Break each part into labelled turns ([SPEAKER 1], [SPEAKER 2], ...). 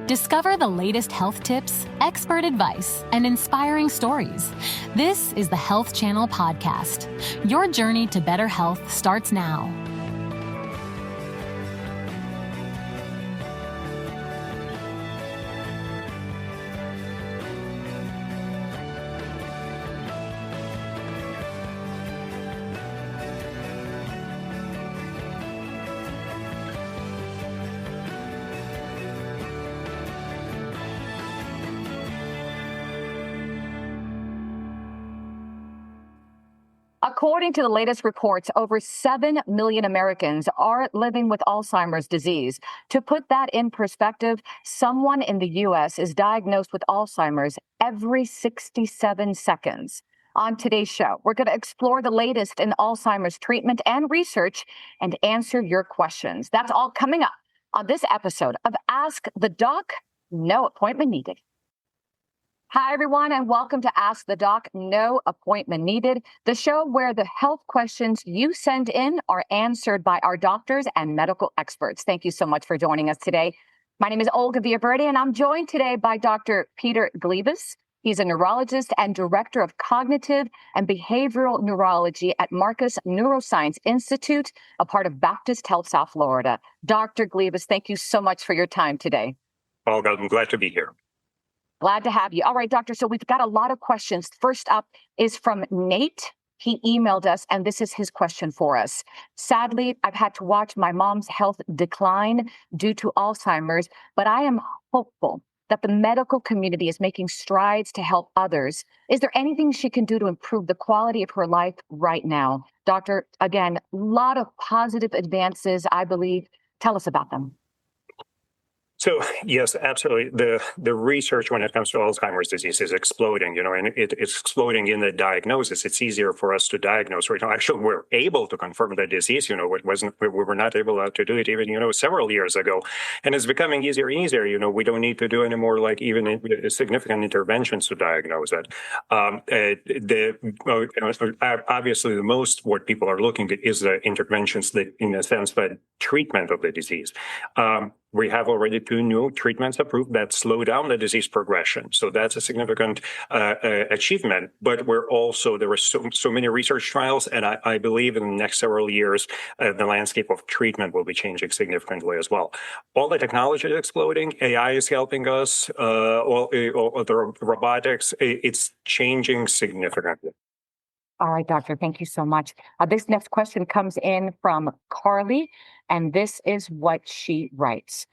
[SPEAKER 1] Discover the latest health tips, expert advice, and inspiring stories. This is the Health Channel Podcast. Your journey to better health starts now.
[SPEAKER 2] According to the latest reports, over 7 million Americans are living with Alzheimer's disease. To put that in perspective, someone in the U.S. is diagnosed with Alzheimer's every 67 seconds. On today's show, we're going to explore the latest in Alzheimer's treatment and research and answer your questions. That's all coming up on this episode of Ask the Doc, No Appointment Needed. Hi, everyone, and welcome to Ask the Doc, No Appointment Needed, the show where the health questions you send in are answered by our doctors and medical experts. Thank you so much for joining us today. My name is Olga Villaverde, and I'm joined today by Dr. Peter Gliebus. He's a neurologist and director of cognitive and behavioral neurology at Marcus Neuroscience Institute, a part of Baptist Health South Florida. Dr. Gliebus, thank you so much for your time today.
[SPEAKER 3] Olga, I'm glad to be here.
[SPEAKER 2] Glad to have you. All right, doctor. So we've got a lot of questions. First up is from Nate. He emailed us, and this is his question for us. Sadly, I've had to watch my mom's health decline due to Alzheimer's, but I am hopeful that the medical community is making strides to help others. Is there anything she can do to improve the quality of her life right now? Doctor, again, a lot of positive advances, I believe. Tell us about them.
[SPEAKER 3] So, yes, absolutely. The research when it comes to Alzheimer's disease is exploding, and it's exploding in the diagnosis. It's easier for us to diagnose right now. Actually, we're able to confirm the disease, we were not able to do it even, several years ago. And it's becoming easier and easier. We don't need to do any more even significant interventions to diagnose it. Obviously, the most what people are looking at is the interventions that, in a sense, the treatment of the disease. We have already 2 new treatments approved that slow down the disease progression. So that's a significant achievement. But there are so many research trials, and I believe in the next several years, the landscape of treatment will be changing significantly as well. All the technology is exploding. AI is helping us. All the robotics, it's changing significantly.
[SPEAKER 2] All right, doctor, thank you so much. This next question comes in from Carly, and this is what she writes.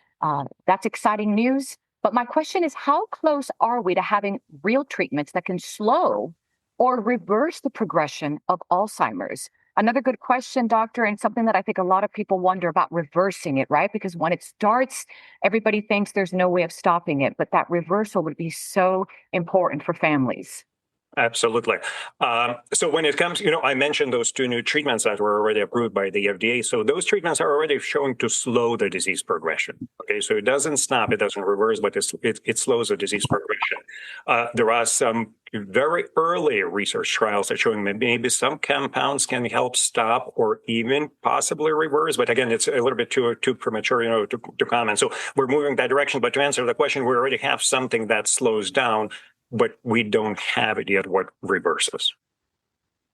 [SPEAKER 2] That's exciting news, but my question is, how close are we to having real treatments that can slow or reverse the progression of Alzheimer's? Another good question, doctor, and something that I think a lot of people wonder about reversing it, right? Because when it starts, everybody thinks there's no way of stopping it, but that reversal would be so important for families.
[SPEAKER 3] Absolutely. So when it comes, I mentioned those 2 new treatments that were already approved by the FDA. So those treatments are already showing to slow the disease progression. Okay, so it doesn't stop, it doesn't reverse, but it slows the disease progression. There are some very early research trials that showing maybe some compounds can help stop or even possibly reverse. But again, it's a little bit too premature, to comment. So we're moving that direction. But to answer the question, we already have something that slows down, but we don't have it yet what reverses.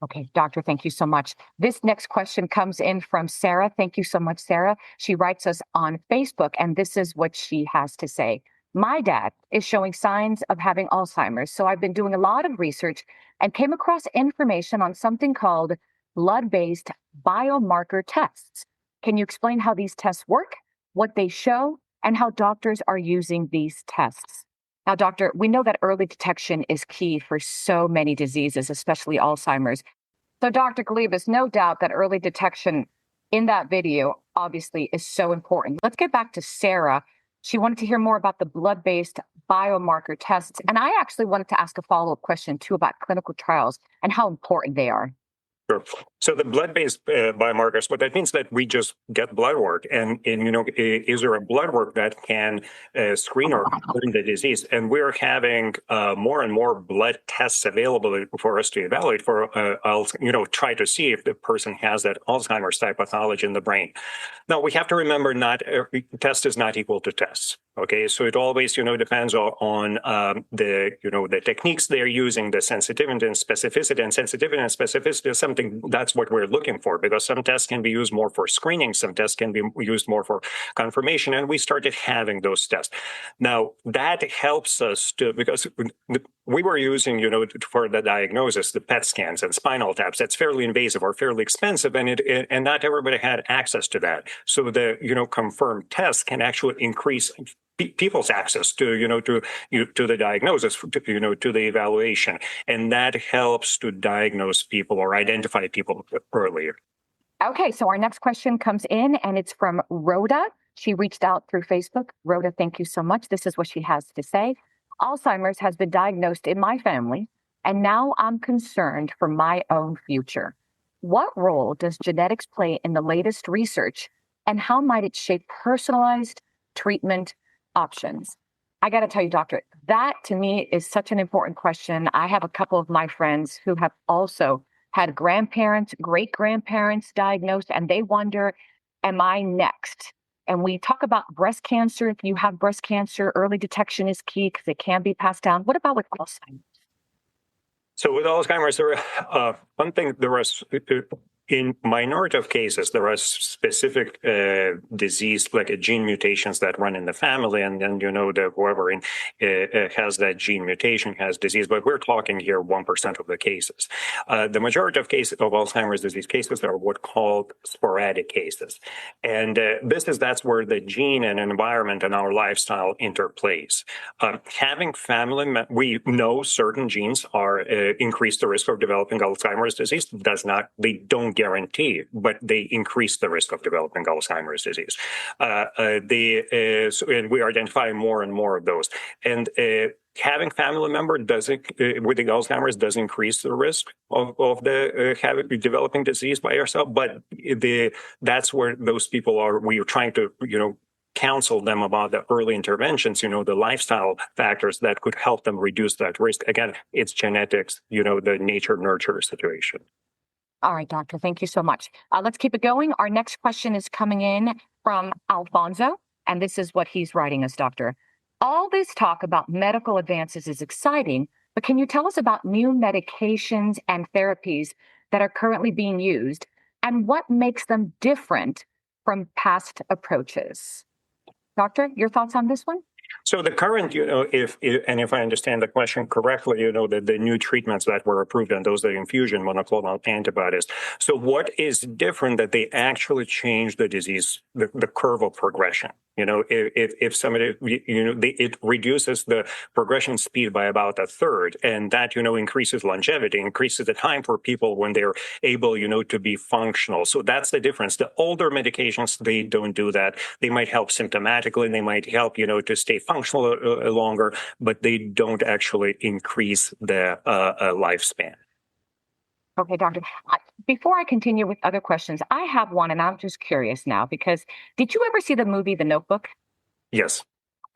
[SPEAKER 2] Okay, doctor, thank you so much. This next question comes in from Sarah. Thank you so much, Sarah. She writes us on Facebook, and this is what she has to say. My dad is showing signs of having Alzheimer's, so I've been doing a lot of research and came across information on something called blood-based biomarker tests. Can you explain how these tests work, what they show, and how doctors are using these tests? Now, doctor, we know that early detection is key for so many diseases, especially Alzheimer's. So, Dr. Gliebus, no doubt that early detection in that video obviously is so important. Let's get back to Sarah. She wanted to hear more about the blood-based biomarker tests. And I actually wanted to ask a follow-up question, too, about clinical trials and how important they are.
[SPEAKER 3] Sure. So the blood-based biomarkers, what that means that we just get blood work, and is there a blood work that can screen or confirm the disease? And we're having more and more blood tests available for us to evaluate for, try to see if the person has that Alzheimer's type pathology in the brain. Now we have to remember, not every test is not equal to tests. Okay, so it always, depends on the techniques they're using, the sensitivity and specificity. And sensitivity and specificity is something that's what we're looking for, because some tests can be used more for screening, some tests can be used more for confirmation, and we started having those tests. Now that helps us because we were using, for the diagnosis, the PET scans and spinal taps. That's fairly invasive or fairly expensive, and not everybody had access to that. So the confirmed test can actually increase people's access to the diagnosis, to the evaluation, and that helps to diagnose people or identify people earlier.
[SPEAKER 2] Okay, so our next question comes in, and it's from Rhoda. She reached out through Facebook. Rhoda, thank you so much. This is what she has to say. Alzheimer's has been diagnosed in my family, and now I'm concerned for my own future. What role does genetics play in the latest research, and how might it shape personalized treatment options? I got to tell you, doctor, that to me is such an important question. I have a couple of my friends who have also had grandparents, great grandparents diagnosed, and they wonder, am I next? And we talk about breast cancer. If you have breast cancer, early detection is key because it can be passed down. What about with Alzheimer's?
[SPEAKER 3] So with Alzheimer's, one thing, there was, in minority of cases, there are specific disease, like gene mutations that run in the family, and then whoever has that gene mutation has disease. But we're talking here 1% of the cases. The majority of cases of Alzheimer's disease cases are what called sporadic cases, and that's where the gene and environment and our lifestyle interplays. Having family, we know certain genes are increase the risk of developing Alzheimer's disease. They don't guarantee, but they increase the risk of developing Alzheimer's disease. And we identify more and more of those. And having family member with the Alzheimer's does increase the risk of developing disease by yourself. But that's where those people are. We are trying to counsel them about the early interventions, the lifestyle factors that could help them reduce that risk. Again, it's genetics, the nature-nurture situation.
[SPEAKER 2] All right, doctor, thank you so much. Let's keep it going. Our next question is coming in from Alfonso, and this is what he's writing us, doctor. All this talk about medical advances is exciting, but can you tell us about new medications and therapies that are currently being used, and what makes them different from past approaches? Doctor, your thoughts on this one?
[SPEAKER 3] So the current, if I understand the question correctly, the new treatments that were approved, and those are infusion monoclonal antibodies. So what is different that they actually change the disease, the curve of progression? If somebody, it reduces the progression speed by about a third, and that, increases longevity, increases the time for people when they're able, to be functional. So that's the difference. The older medications, they don't do that. They might help symptomatically, they might help, to stay functional longer, but they don't actually increase the lifespan.
[SPEAKER 2] Okay, doctor. Before I continue with other questions, I have one, and I'm just curious now, because did you ever see the movie The Notebook?
[SPEAKER 3] Yes.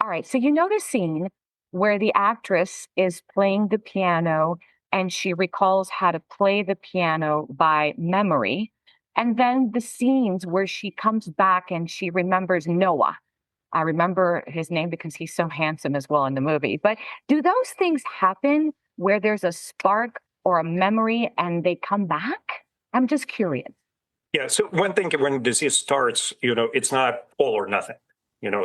[SPEAKER 2] All right. So you know the scene where the actress is playing the piano and she recalls how to play the piano by memory. And then the scenes where she comes back and she remembers Noah. I remember his name because he's so handsome as well in the movie. But do those things happen where there's a spark or a memory and they come back? I'm just curious.
[SPEAKER 3] Yeah. So one thing, when disease starts, it's not all or nothing.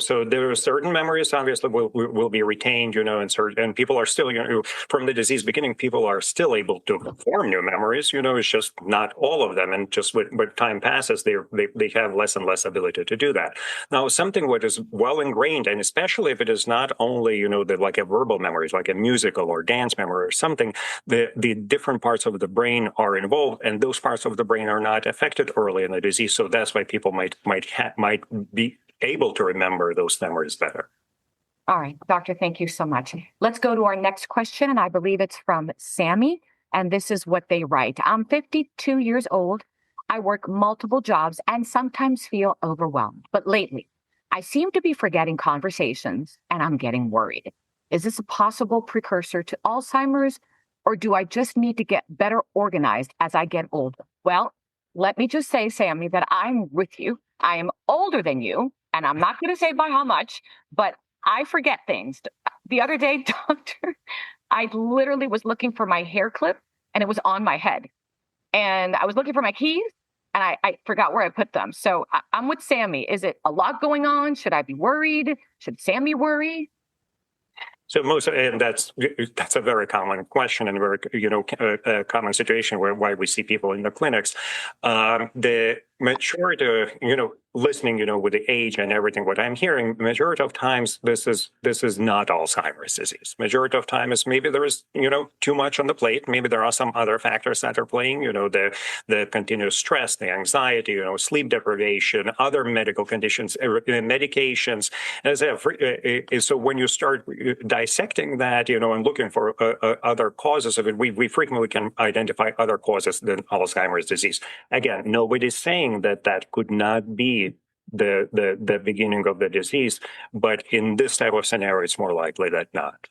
[SPEAKER 3] So there are certain memories obviously will be retained, and people are still, from the disease beginning, people are still able to form new memories. It's just not all of them, and just with time passes, they have less and less ability to do that. Now, something what is well ingrained, and especially if it is not only like a verbal memories, like a musical or dance memory or something, the different parts of the brain are involved, and those parts of the brain are not affected early in the disease. So that's why people might be able to remember those memories better.
[SPEAKER 2] All right, doctor, thank you so much. Let's go to our next question, and I believe it's from Sammy, and this is what they write. I'm 52 years old. I work multiple jobs and sometimes feel overwhelmed, but lately I seem to be forgetting conversations and I'm getting worried. Is this a possible precursor to Alzheimer's, or do I just need to get better organized as I get older? Well, let me just say, Sammy, that I'm with you. I am older than you. And I'm not going to say by how much, but I forget things. The other day, doctor, I literally was looking for my hair clip and it was on my head. And I was looking for my keys and I forgot where I put them. So I'm with Sammy. Is it a lot going on? Should I be worried? Should Sammy worry?
[SPEAKER 3] So and that's a very common question and a very common situation why we see people in the clinics. The majority, listening, with the age and everything, what I'm hearing, majority of times this is not Alzheimer's disease. Majority of time is maybe there is too much on the plate. Maybe there are some other factors that are playing. The continuous stress, the anxiety, sleep deprivation, other medical conditions, medications. As so when you start dissecting that, and looking for other causes of it, we frequently can identify other causes than Alzheimer's disease. Again, nobody's saying that could not be the beginning of the disease, but in this type of scenario, it's more likely that not.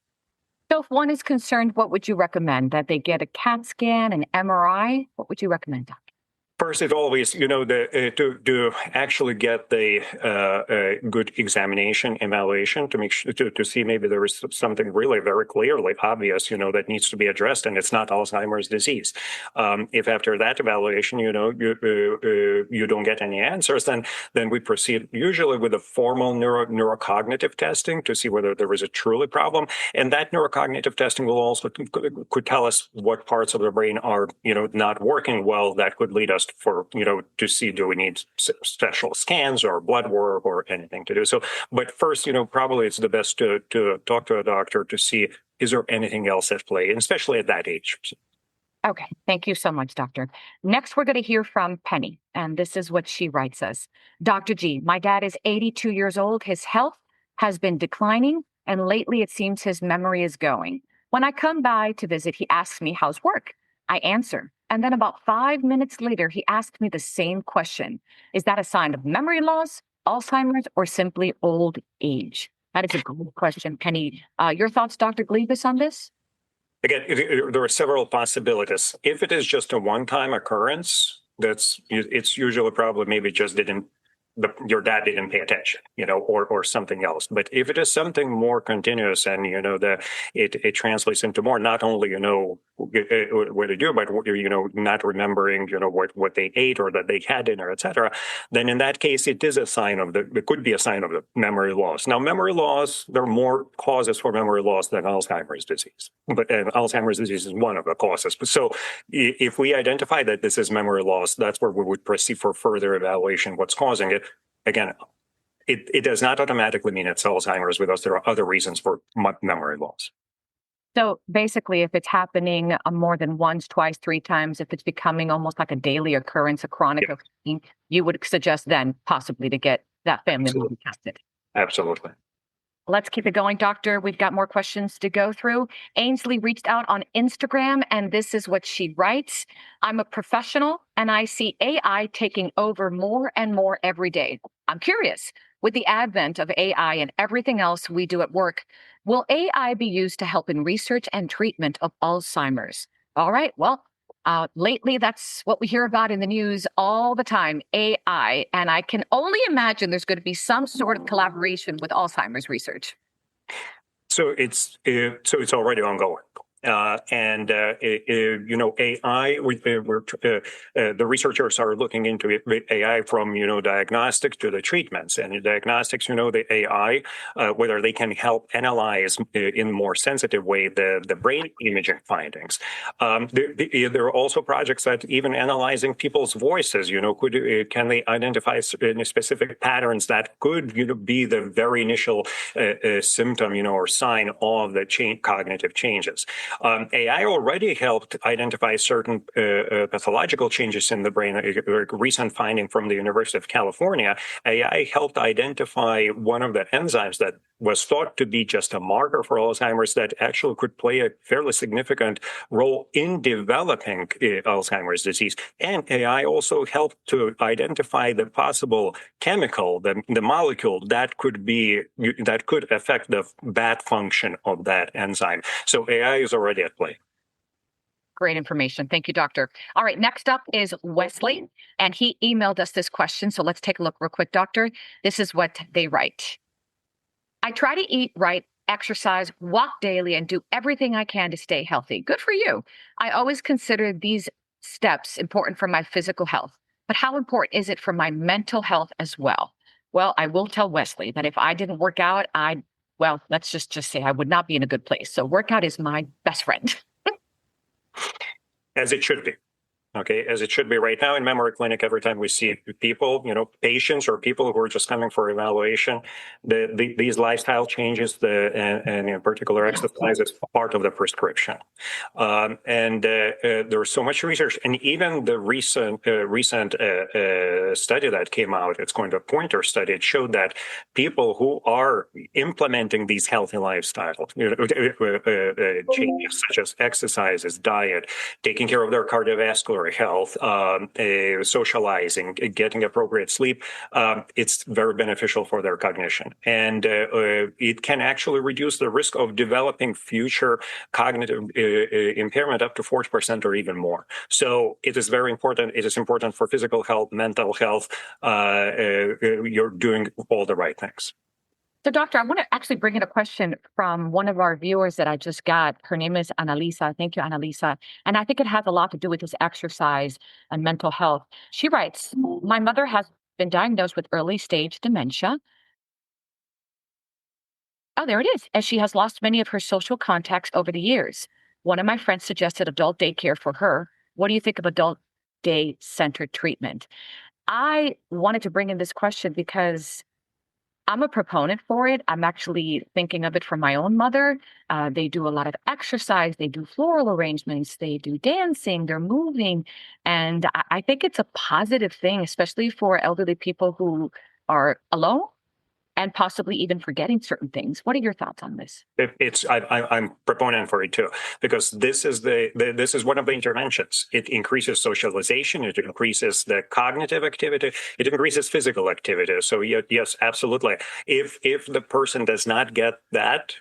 [SPEAKER 2] So if one is concerned, what would you recommend? That they get a CAT scan, an MRI? What would you recommend, Doctor?
[SPEAKER 3] First, it always, to actually get the good examination, evaluation to make sure to see maybe there is something really very clearly obvious, that needs to be addressed, and it's not Alzheimer's disease. If after that evaluation, you don't get any answers, then we proceed usually with a formal neurocognitive testing to see whether there is a truly problem, and that neurocognitive testing will also could tell us what parts of the brain are, not working well. That could lead us to see, do we need special scans or blood work or anything to do so. But first, probably it's the best to talk to a doctor to see, is there anything else at play, and especially at that age.
[SPEAKER 2] Okay. Thank you so much, Doctor. Next, we're going to hear from Penny, and this is what she writes us. Dr. G, my dad is 82 years old. His health has been declining, and lately it seems his memory is going. When I come by to visit, he asks me, how's work? I answer. And then about 5 minutes later, he asked me the same question. Is that a sign of memory loss, Alzheimer's, or simply old age? That is a good question. Penny, your thoughts, Dr. Gliebus, on this?
[SPEAKER 3] Again, there are several possibilities. If it is just a one-time occurrence, it's usually probably maybe just your dad didn't pay attention, or something else. But if it is something more continuous and, it translates into more, not only, what to do, but, not remembering, what they ate or that they had dinner, et cetera, then in that case, it is a sign it could be a sign of the memory loss. Now, memory loss, there are more causes for memory loss than Alzheimer's disease, but Alzheimer's disease is one of the causes. So if we identify that this is memory loss, that's where we would proceed for further evaluation, what's causing it. Again, it does not automatically mean it's Alzheimer's because there are other reasons for memory loss.
[SPEAKER 2] So basically, if it's happening more than once, twice, 3 times, if it's becoming almost like a daily occurrence, a chronic thing, you would suggest then possibly to get that family member tested.
[SPEAKER 3] Absolutely.
[SPEAKER 2] Let's keep it going, Doctor. We've got more questions to go through. Ainsley reached out on Instagram, and this is what she writes. I'm a professional, and I see AI taking over more and more every day. I'm curious, with the advent of AI and everything else we do at work, will AI be used to help in research and treatment of Alzheimer's? All right, well, lately, that's what we hear about in the news all the time, AI. And I can only imagine there's going to be some sort of collaboration with Alzheimer's research.
[SPEAKER 3] So it's already ongoing. AI, the researchers are looking into AI from, diagnostics to the treatments. And in diagnostics, the AI, whether they can help analyze in a more sensitive way the brain imaging findings. There are also projects that even analyzing people's voices, can they identify specific patterns that could, be the very initial symptom, or sign of the cognitive changes. AI already helped identify certain pathological changes in the brain. A recent finding from the University of California, AI helped identify one of the enzymes that was thought to be just a marker for Alzheimer's that actually could play a fairly significant role in developing Alzheimer's disease. And AI also helped to identify the possible chemical, the molecule that could affect the bad function of that enzyme. So AI is already at play.
[SPEAKER 2] Great information. Thank you, Doctor. All right, next up is Wesley, and he emailed us this question. So let's take a look real quick, Doctor. This is what they write. I try to eat right, exercise, walk daily, and do everything I can to stay healthy. Good for you. I always consider these steps important for my physical health. But how important is it for my mental health as well? Well, I will tell Wesley that if I didn't work out, well, let's just say I would not be in a good place. So workout is my best friend.
[SPEAKER 3] As it should be. Okay, as it should be right now in memory clinic, every time we see people, patients or people who are just coming for evaluation, these lifestyle changes, and in particular exercise is part of the prescription. There's so much research, and even the recent study that came out, it's going to a Pointer study, it showed that people who are implementing these healthy lifestyle changes, such as exercises, diet, taking care of their cardiovascular health, socializing, getting appropriate sleep, it's very beneficial for their cognition. And it can actually reduce the risk of developing future cognitive impairment up to 40% or even more. So it is very important. It is important for physical health, mental health. You're doing all the right things.
[SPEAKER 2] So, doctor, I want to actually bring in a question from one of our viewers that I just got. Her name is Annalisa. Thank you, Annalisa. And I think it has a lot to do with this exercise and mental health. She writes, my mother has been diagnosed with early stage dementia. Oh, there it is. And she has lost many of her social contacts over the years. One of my friends suggested adult daycare for her. What do you think of adult day-centered treatment? I wanted to bring in this question because I'm a proponent for it. I'm actually thinking of it for my own mother. They do a lot of exercise. They do floral arrangements. They do dancing. They're moving. And I think it's a positive thing, especially for elderly people who are alone and possibly even forgetting certain things. What are your thoughts on this?
[SPEAKER 3] I'm proponent for it too, because this is this is one of the interventions. It increases socialization. It increases the cognitive activity. It increases physical activity. So yes, absolutely. If the person does not get that,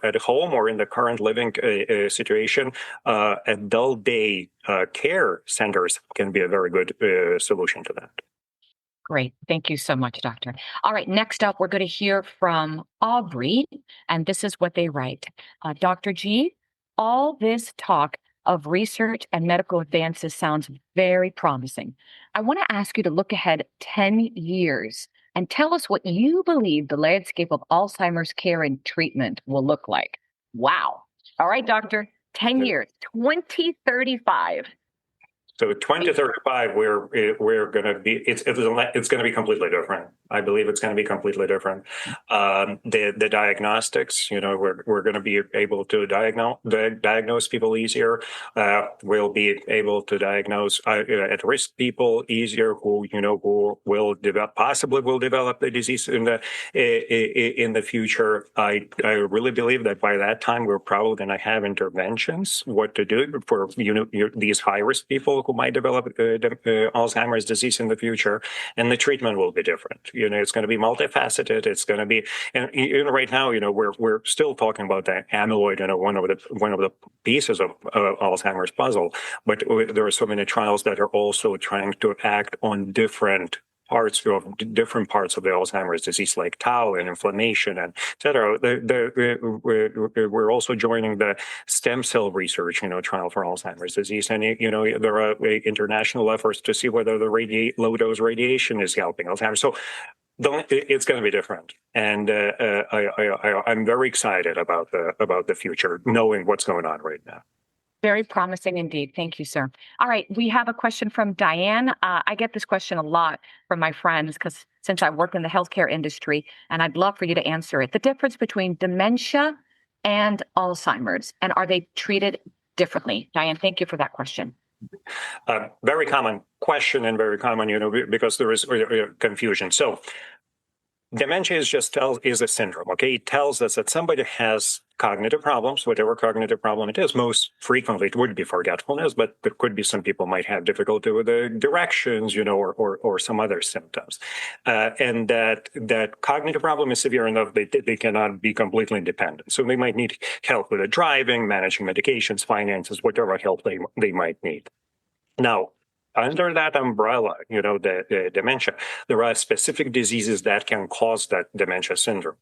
[SPEAKER 3] at home or in the current living situation, adult day care centers can be a very good solution to that.
[SPEAKER 2] Great. Thank you so much, doctor. All right. Next up, we're going to hear from Aubrey, and this is what they write. Dr. G, all this talk of research and medical advances sounds very promising. I want to ask you to look ahead 10 years and tell us what you believe the landscape of Alzheimer's care and treatment will look like. Wow. All right, doctor, 10 years, 2035.
[SPEAKER 3] So 2035, we're going to be, it's going to be completely different. I believe it's going to be completely different. The diagnostics, we're going to be able to diagnose people easier. We'll be able to diagnose at-risk people easier who will possibly develop the disease in the future. I really believe that by that time we're probably going to have interventions, what to do for these high-risk people who might develop Alzheimer's disease in the future, and the treatment will be different. It's going to be multifaceted. It's going to be, and right now, we're still talking about the amyloid, one of the pieces of Alzheimer's puzzle. But there are so many trials that are also trying to act on different parts of the Alzheimer's disease, like tau and inflammation and et cetera. We're also joining the stem cell research, trial for Alzheimer's disease. And, there are international efforts to see whether the low dose radiation is helping Alzheimer's. So it's going to be different. And I'm very excited about the future, knowing what's going on right now.
[SPEAKER 2] Very promising indeed. Thank you, sir. All right. We have a question from Diane. I get this question a lot from my friends because since I work in the healthcare industry, and I'd love for you to answer it. The difference between dementia and Alzheimer's, and are they treated differently? Diane, thank you for that question.
[SPEAKER 3] Very common question and very common, because there is confusion. So dementia is a syndrome, okay? It tells us that somebody has cognitive problems, whatever cognitive problem it is. Most frequently, it would be forgetfulness, but there could be some people might have difficulty with the directions, or some other symptoms. And that cognitive problem is severe enough they cannot be completely independent. So they might need help with the driving, managing medications, finances, whatever help they might need. Now, under that umbrella, the dementia, there are specific diseases that can cause that dementia syndrome.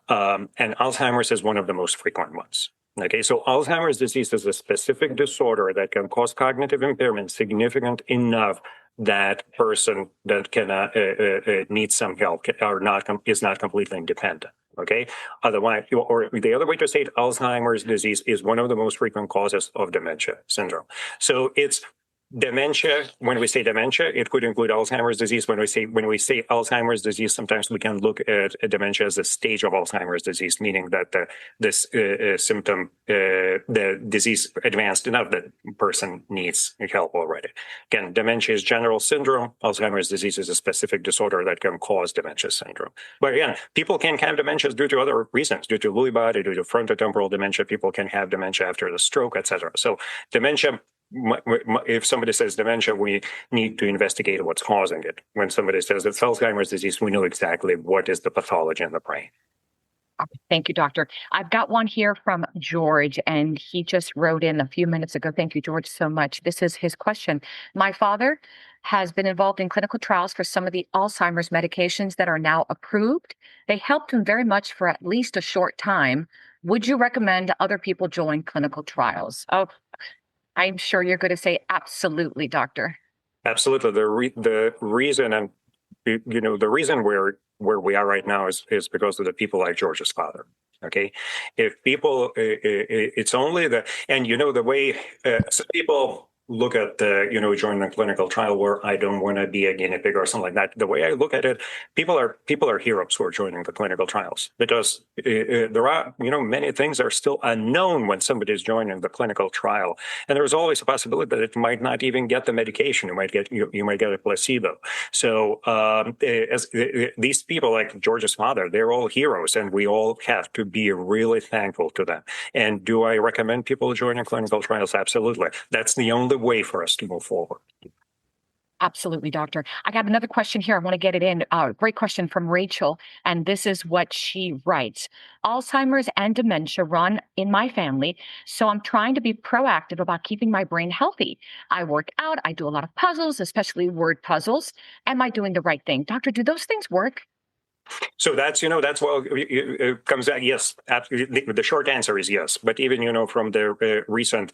[SPEAKER 3] And Alzheimer's is one of the most frequent ones. Okay, so Alzheimer's disease is a specific disorder that can cause cognitive impairment significant enough that person that needs some help or is not completely independent. Okay, otherwise, or the other way to say it, Alzheimer's disease is one of the most frequent causes of dementia syndrome. So it's dementia. When we say dementia, it could include Alzheimer's disease. When we say Alzheimer's disease, sometimes we can look at dementia as a stage of Alzheimer's disease, meaning that this symptom, the disease advanced enough that person needs help already. Again, dementia is general syndrome. Alzheimer's disease is a specific disorder that can cause dementia syndrome. But again, people can have dementias due to other reasons, due to Lewy body, due to frontotemporal dementia. People can have dementia after the stroke, etc. So dementia. If somebody says dementia, we need to investigate what's causing it. When somebody says it's Alzheimer's disease, we know exactly what is the pathology in the brain.
[SPEAKER 2] Thank you, doctor. I've got one here from George, and he just wrote in a few minutes ago. Thank you, George, so much. This is his question. My father has been involved in clinical trials for some of the Alzheimer's medications that are now approved. They helped him very much for at least a short time. Would you recommend other people join clinical trials? Oh, I'm sure you're going to say absolutely, doctor.
[SPEAKER 3] Absolutely. The reason, and the reason where we are right now is because of the people like George's father. Okay, if people, it's only the way some people look at joining a clinical trial where I don't want to be a guinea pig or something like that. The way I look at it, people are heroes who are joining the clinical trials because there are many things are still unknown when somebody is joining the clinical trial, and there's always a possibility that it might not even get the medication. You might get a placebo. So as these people like George's father, they're all heroes, and we all have to be really thankful to them. And do I recommend people joining clinical trials? Absolutely. That's the only way for us to move forward.
[SPEAKER 2] Absolutely, doctor. I got another question here. I want to get it in. Great question from Rachel. And this is what she writes. Alzheimer's and dementia run in my family, so I'm trying to be proactive about keeping my brain healthy. I work out. I do a lot of puzzles, especially word puzzles. Am I doing the right thing? Doctor, do those things work?
[SPEAKER 3] So that's it comes out. Yes, absolutely. The short answer is yes. But even, from the recent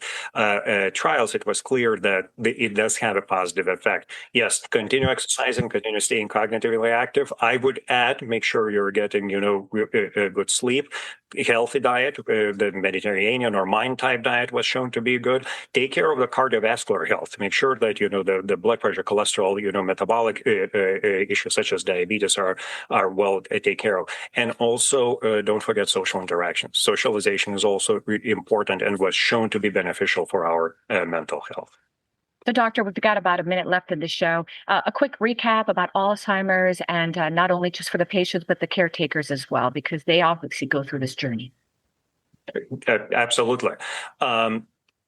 [SPEAKER 3] trials, it was clear that it does have a positive effect. Yes, continue exercising, continue staying cognitively active. I would add, make sure you're getting, good sleep, healthy diet. The Mediterranean or MIND type diet was shown to be good. Take care of the cardiovascular health. Make sure that, the blood pressure, cholesterol, metabolic issues such as diabetes are well take care of. And also, don't forget social interactions. Socialization is also important and was shown to be beneficial for our mental health.
[SPEAKER 2] So, doctor, we've got about a minute left in the show. A quick recap about Alzheimer's and not only just for the patients, but the caretakers as well, because they obviously go through this journey.
[SPEAKER 3] Absolutely.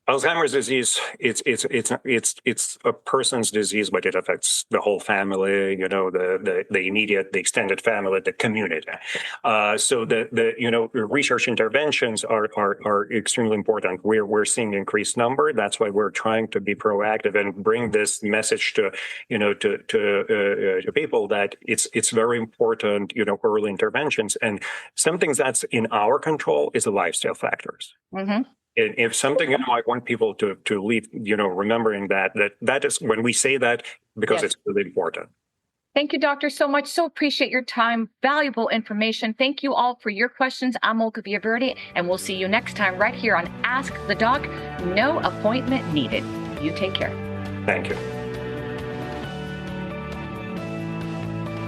[SPEAKER 3] Alzheimer's disease, it's a person's disease, but it affects the whole family, the immediate, the extended family, the community. So the research interventions are extremely important. We're seeing increased number. That's why we're trying to be proactive and bring this message to people that it's very important, early interventions. And something that's in our control is the lifestyle factors. Mm-hmm. If something, I want people to leave, remembering that is when we say that, because It's really important.
[SPEAKER 2] Thank you, doctor, so much. So appreciate your time. Valuable information. Thank you all for your questions. I'm Olga Villaverdi, and we'll see you next time right here on Ask the Doc. No appointment needed. You take care.
[SPEAKER 3] Thank you.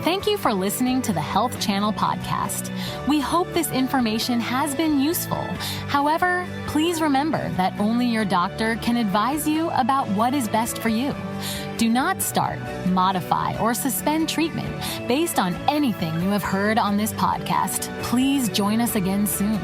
[SPEAKER 1] Thank you for listening to the Health Channel podcast. We hope this information has been useful. However, please remember that only your doctor can advise you about what is best for you. Do not start, modify, or suspend treatment based on anything you have heard on this podcast. Please join us again soon.